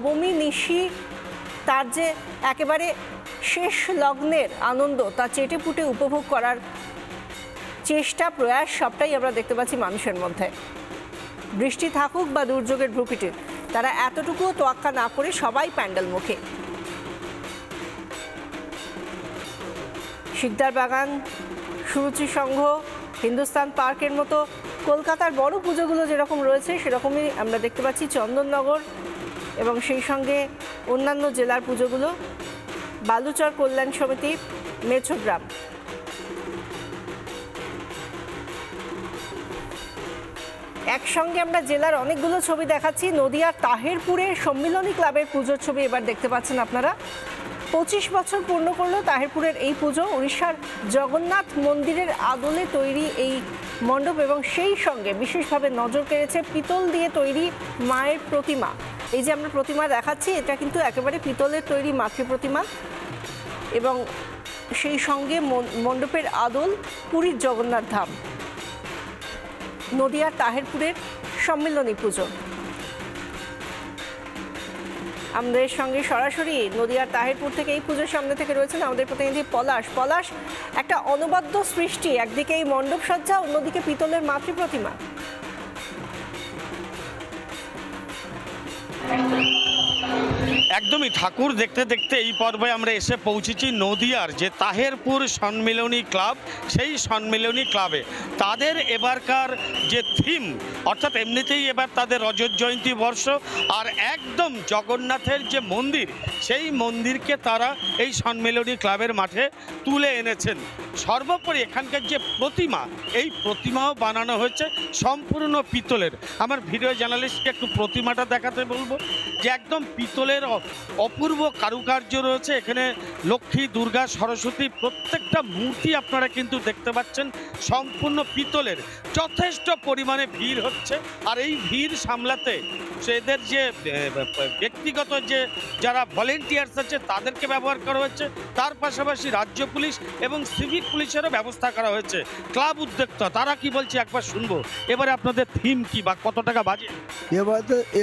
নবমী নিশি তার যে একেবারে শেষ লগ্নের আনন্দ তা চেটেপুটে উপভোগ করার চেষ্টা প্রয়াস সবটাই আমরা দেখতে পাচ্ছি মানুষের মধ্যে। বৃষ্টি থাকুক বা দুর্যোগের ভ্রুকুটি, তারা এতটুকুও তোয়াক্কা না করে সবাই প্যান্ডেল মুখে। শিকদার বাগান, সুরুচি সংঘ, হিন্দুস্তান পার্কের মতো কলকাতার বড় পুজোগুলো যেরকম রয়েছে সেরকমই আমরা দেখতে পাচ্ছি চন্দননগর এবং সেই সঙ্গে অন্যান্য জেলার পুজোগুলো, বালুচর কল্যাণ সমিতি, মেছোগ্রাম। একসঙ্গে আমরা জেলার অনেকগুলো ছবি দেখাচ্ছি। নদিয়ার তাহেরপুরের সম্মিলনী ক্লাবের পুজোর ছবি এবার দেখতে পাচ্ছেন আপনারা। 25 বছর পূর্ণ করলো তাহেরপুরের এই পুজো। উড়িষ্যার জগন্নাথ মন্দিরের আদলে তৈরি এই মণ্ডপ এবং সেই সঙ্গে বিশেষভাবে নজর কেড়েছে পিতল দিয়ে তৈরি মায়ের প্রতিমা। এই যে আমরা প্রতিমা দেখাচ্ছি এটা কিন্তু একেবারে পিতলের তৈরি মাতৃ প্রতিমা এবং সেই সঙ্গে মণ্ডপের আদল পুরীর জগন্নাথ ধাম। নদিয়ার তাহেরপুরের সম্মিলনী পুজো। আমাদের সঙ্গে সরাসরি নদিয়ার তাহেরপুর থেকে এই পুজোর সামনে থেকে রয়েছেন আমাদের প্রতিনিধি পলাশ। পলাশ, একটা অনবদ্য সৃষ্টি, একদিকে এই মণ্ডপ সজ্জা, অন্যদিকে পিতলের মাতৃ প্রতিমা। একদমই ঠাকুর দেখতে দেখতে এই পর্বে আমরা এসে পৌঁছেছি নদিয়ার যে তাহেরপুর সম্মিলনী ক্লাব, সেই সম্মিলনী ক্লাবে তাদের এবারকার যে থিম, অর্থাৎ এমনিতেই এবার তাদের রজত জয়ন্তী বর্ষ, আর একদম জগন্নাথের যে মন্দির সেই মন্দিরকে তারা এই সম্মিলনী ক্লাবের মাঠে তুলে এনেছেন। সর্বোপরি এখানকার যে প্রতিমা, এই প্রতিমাও বানানো হয়েছে সম্পূর্ণ পিতলের। আমার ভিডিও জার্নালিস্টকে একটু প্রতিমাটা দেখাতে বলবো যে একদম পিতলের অপূর্ব কারুকার্য রয়েছে। এখানে লক্ষ্মী, দুর্গা, সরস্বতী প্রত্যেকটা মূর্তি আপনারা কিন্তু দেখতে পাচ্ছেন সম্পূর্ণ পিতলের। যথেষ্ট পরিমাণে ভিড় হচ্ছে, আর এই ভিড় সামলাতে এদের যে ব্যক্তিগত যে যারা ভলেন্টিয়ার্স আছে তাদেরকে ব্যবহার করা হয়েছে, তার পাশাপাশি রাজ্য পুলিশ এবং সিভিক পুলিশেরও ব্যবস্থা করা হয়েছে। ক্লাব উদ্যোক্তা তারা কি বলছে একবার শুনবো। এবারে আপনাদের থিম কি বা কত টাকা বাজেট?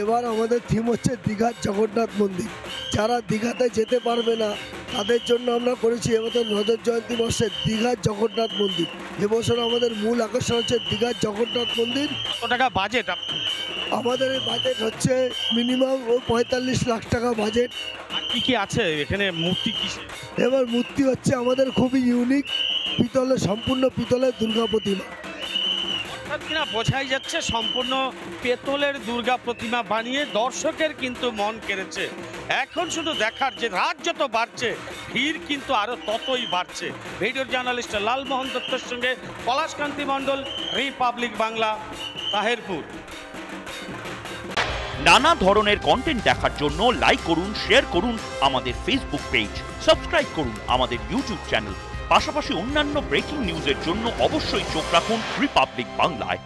এবার আমাদের থিম হচ্ছে দীঘার জগন্নাথ মন্দির। যারা দীঘাতে যেতে পারবে না তাদের জন্য আমরা করেছি এবছর রজত জয়ন্তী বর্ষে দীঘার জগন্নাথ মন্দির। এবছর আমাদের মূল আকর্ষণ হচ্ছে দীঘার জগন্নাথ মন্দির। কত টাকা বাজেট? আমাদের বাজেট হচ্ছে মিনিমাম 45 লাখ টাকা বাজেট। আর কি কি আছে এখানে? মূর্তি কি? এবার মূর্তি হচ্ছে আমাদের খুবই ইউনিক, পিতলের, সম্পূর্ণ পিতলের দুর্গা প্রতিমা। কিনা বোঝাই যাচ্ছে সম্পূর্ণ পেতলের দুর্গা প্রতিমা বানিয়ে দর্শকের কিন্তু মন কেড়েছে। এখন শুধু দেখার যে রাত যত বাড়ছে ভিড় কিন্তু আরো ততই বাড়ছে। ভিডিও জার্নালিস্ট লালমোহন দত্তের সঙ্গে পলাশকান্তি মণ্ডল, রিপাবলিক বাংলা, তাহেরপুর। নানা ধরনের কন্টেন্ট দেখার জন্য লাইক করুন, শেয়ার করুন আমাদের ফেসবুক পেজ, সাবস্ক্রাইব করুন আমাদের ইউটিউব চ্যানেল। পাশাপাশি অন্যান্য ব্রেকিং নিউজের জন্য অবশ্যই চোখ রাখুন রিপাবলিক বাংলায়।